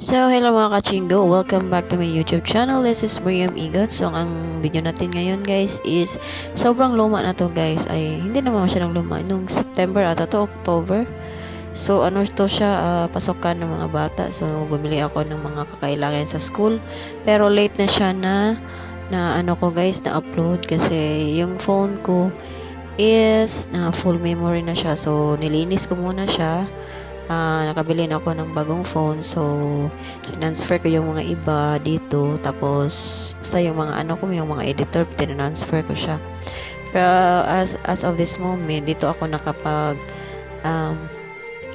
So, hello mga kachingo. Welcome back to my YouTube channel. This is Miriam Igot. So, ang video natin ngayon guys is sobrang luma na to guys. Ay, hindi naman masyadong luma. Nung September ata to, October. So, ano to siya, pasokan ng mga bata. So, bumili ako ng mga kakailangan sa school. Pero late na siya na ano ko guys, na upload. Kasi yung phone ko is na full memory na siya. So, nilinis ko muna siya. Nakabili na ako ng bagong phone, so transfer ko yung mga iba dito, tapos sa yung mga ano ko, yung mga editor, tinransfer ko siya. Pero as of this moment, dito ako nakapag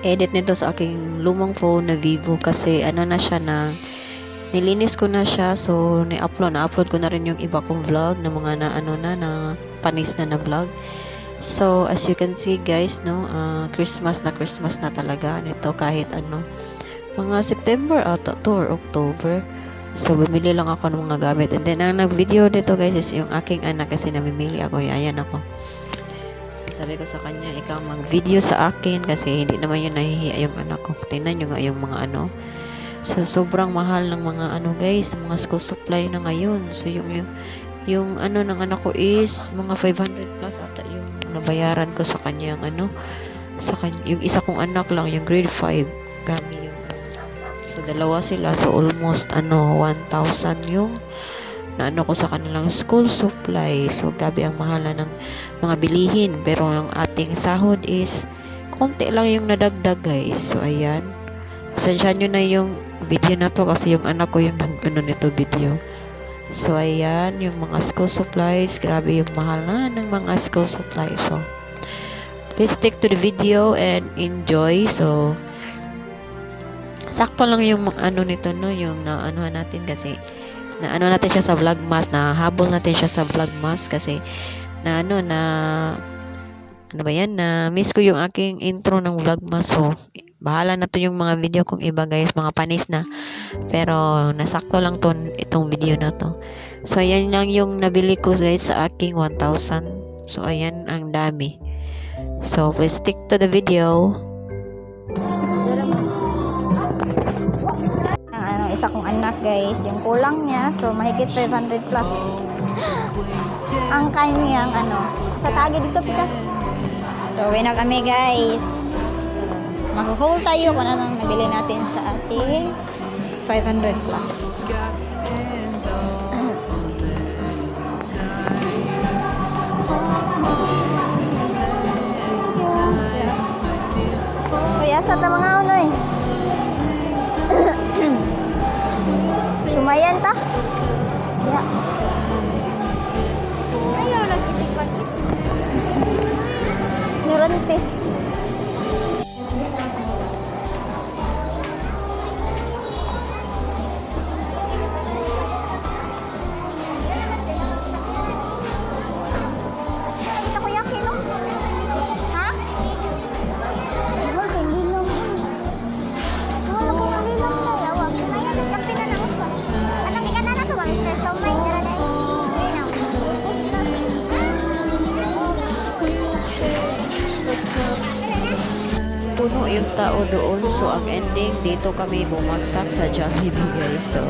edit nito sa aking lumang phone na Vivo, kasi ano na siya, na nilinis ko na siya. So na-upload ko na rin yung iba kong vlog na mga na panis na vlog. So, as you can see guys, no, Christmas na talaga nito, kahit ano, mga September ata to or October. So, bumili lang ako ng mga gamit. And then, ang nag-video dito guys is yung aking anak, kasi namimili ako. Ayan ako. So, sabi ko sa kanya, ikaw mag-video sa akin, kasi hindi naman yun nahihiya yung anak ko. Tingnan nyo nga yung mga ano. So, sobrang mahal ng mga ano guys, mga school supply na ngayon. So, yung ano ng anak ko is mga 500 plus ata yung nabayaran ko sa kanya, yung isa kong anak lang, yung grade 5, grabe yun. So dalawa sila, so almost 1,000 yung na ko sa kanilang school supply. So grabe ang mahal na ng mga bilihin, pero yung ating sahod is konti lang yung nadagdag guys. So ayan, pasensyahan nyo na yung video na to, kasi yung anak ko yung nito video. So, ayan, yung mga school supplies. Grabe yung mahal na ng mga school supplies. So, please stick to the video and enjoy. So, sakto lang yung ano nito, no? Yung na-anuhan natin, kasi na-ano natin siya sa vlogmas. Nahabol natin siya sa vlogmas, kasi ano ba yan? Na-miss ko yung aking intro ng vlogmas. So, bahala na to yung mga video kong iba guys, mga panis na. Pero nasakto lang itong video na to. So ayan lang yung nabili ko guys sa aking 1,000. So ayan, ang dami. So please stick to the video. Isa kong anak guys, yung kulang niya, so mahigit 500 plus ang kanyang sa tagi dito pikas. So uwi na kami guys. Mag-haul tayo kung anong nabili natin sa ating 500 plus. Kuya, sa mga unoy. Sumayan ta? Ya. Ayaw, nagtitipan. Nirante. Puno yung tao doon, so ang ending dito kami bumagsak sa Jollibee guys. So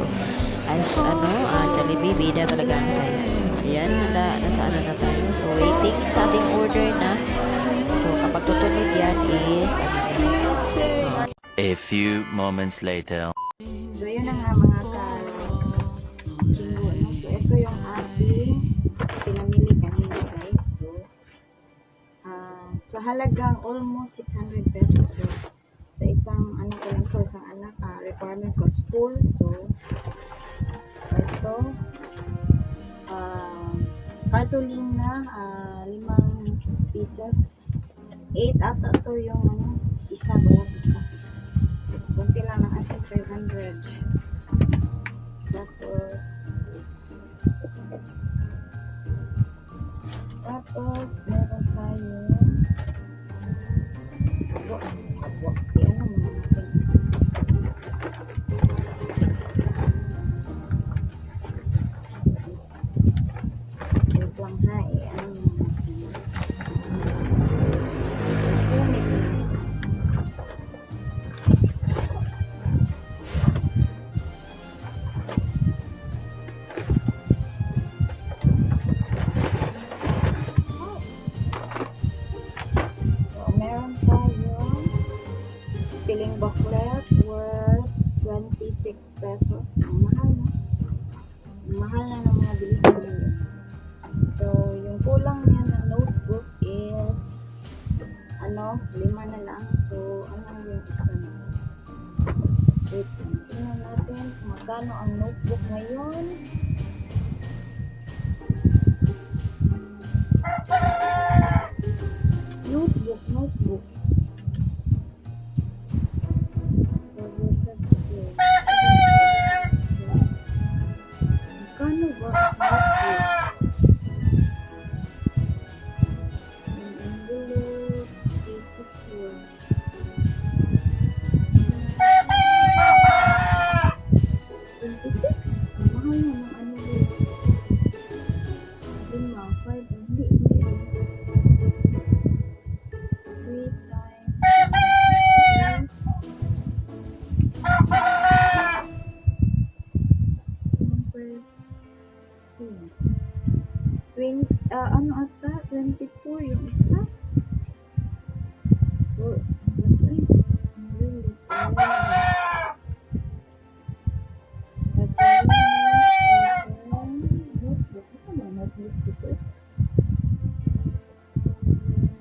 as Jollibee, bida talaga ang saya. So ayan, nasa na tayo. So waiting sa ating order na. So kapag tutunod yan is a few moments later. So yun na nga mga ka-chingo. So ito yung ating pinamili kanina guys. So sa halagang almost 600 pesos. So, sa isang ko lang to, isang anak, requirements sa school. So ito cartolina, 5 pieces, 8 ata to yung isa, bawat isa. Kunti lang ang ating 500. Tapos meron tayo 5 na lang. So, ano yung isa na? Wait, tingnan natin kung magkano ang notebook ngayon. Notebook. Magkano ba ang notebook? Ang envelope, 84. 26? Ang mahal na ng ano yun. 5, hindi. 3 times 20, ano ata? 24 yung isa? Or,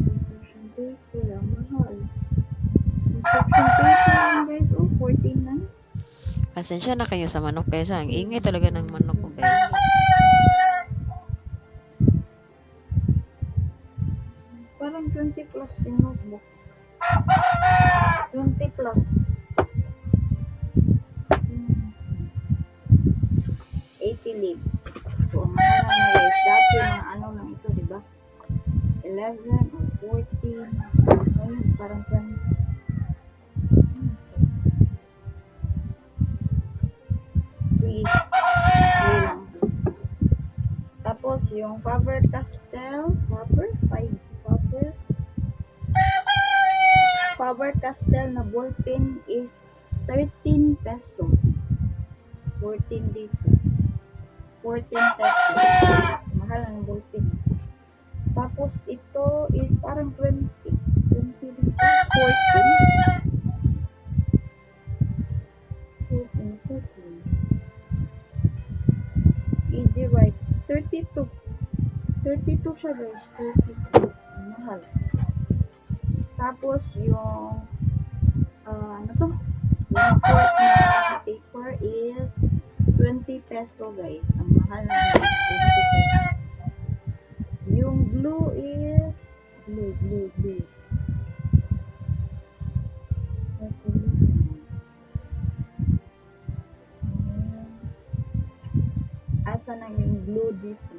instruction paper, ang mahal. Instruction paper lang guys, 14 na. Pasensya na kayo sa manok guys. Ang ingay talaga ng manok ko guys. Parang 20 plus yung notebook. 20 plus. 80 leaves. So, ang mahal na guys. Dati mga ano lang ito, diba? 11 or 14. Ngayon, parang 20. Please. Lang. Tapos, yung Faber-Castell. Faber-Castell na ballpen is 13 peso. 14 dito. 14 peso. Mahal ang ballpen. Tapos, ito is parang 20. 20 dito. 14. 14. Easy write. 32. 32 siya guys. 32. Mahal. Tapos, yung ano to? Yung fourth na paper is 20 peso guys. Ang mahal na 20 peso. Yung glue is glue. Asa na yung glue dito?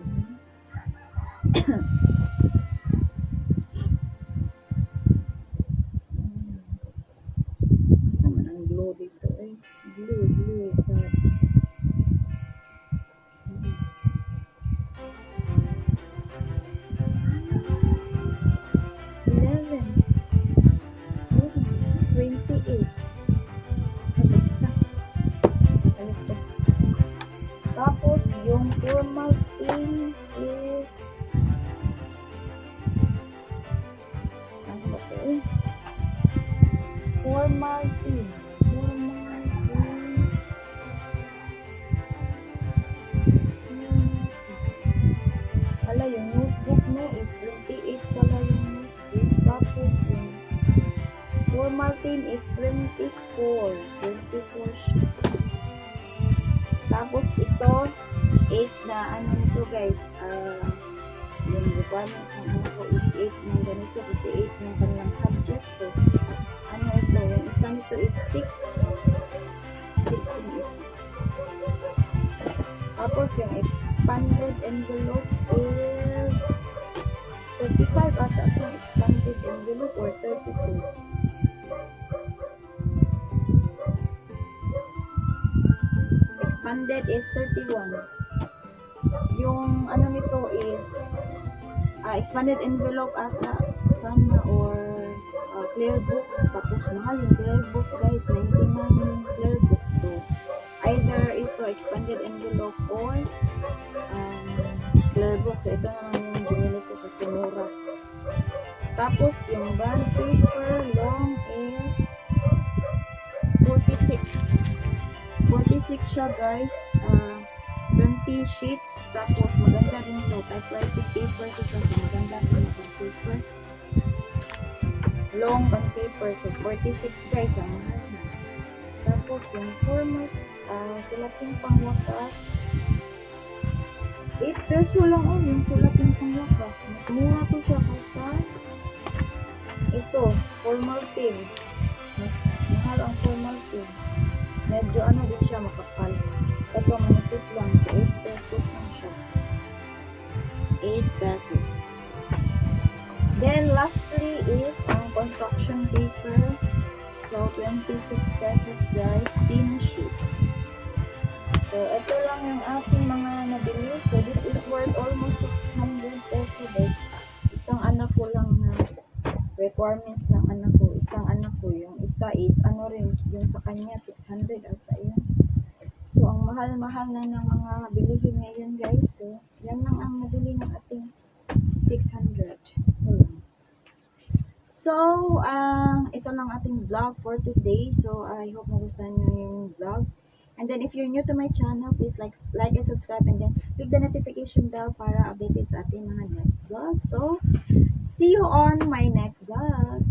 Asa man ang glue dito eh? Glue. 28. Basta. Tapos, yung formal thing is ano ba ito eh? Formal thing. Hala, yung notebook mo is 28 pala yung notebook. Tapos, yung formal thing is 24. 24 siya. Tapos ito, 8 na ano nito guys, yung requirement ng ano ko is 8 ng ganito kasi 8 ng kanilang subject. So, ano ito, yung isa nito is 6. 6 yung isa. Tapos yung expanded envelope is 35 ata itong expanded envelope or 32. Expanded is 31. Yung ano nito is expanded envelope ata sana or clear book. Tapos mahal yung clear book guys, 99 yung clear book. So either ito expanded envelope or clear book. So ito naman yung binili ko kasi mura. Tapos yung bond paper long is 46. 46 siya guys, 20 sheets, tapos maganda rin ito, typewriting paper ito, so maganda rin yung paper. long bond paper. So, 46 guys, ang mahal na. Tapos, yung formal, sulating pangwakas. 8 peso lang yung sulating pangwakas. Mas mura to siya kaysa ito, formal pin. Mas mahal ang formal pin. Medyo din siya makapal. Ito, manipis lang. So, 8 pesos lang siya. 8 pesos. Then, lastly is ang construction paper. So, 26 pesos guys. Thin sheets. So, ito lang yung ating mga nabili. So, this is worth almost 600 pesos guys. Isang anak ko lang na requirements ng anak ko. Isang anak ko. Yung isa is, rin, yung sa kanya, 600 ata yun. So, ang mahal-mahal na ng mga bilihin ngayon guys. So, yan lang ang nabili ng ating 600. So, ito lang ating vlog for today. So, I hope magustuhan nyo yung vlog. And then, if you're new to my channel, please like and subscribe. And then, click the notification bell para updated sa ating mga next vlog. So, see you on my next vlog.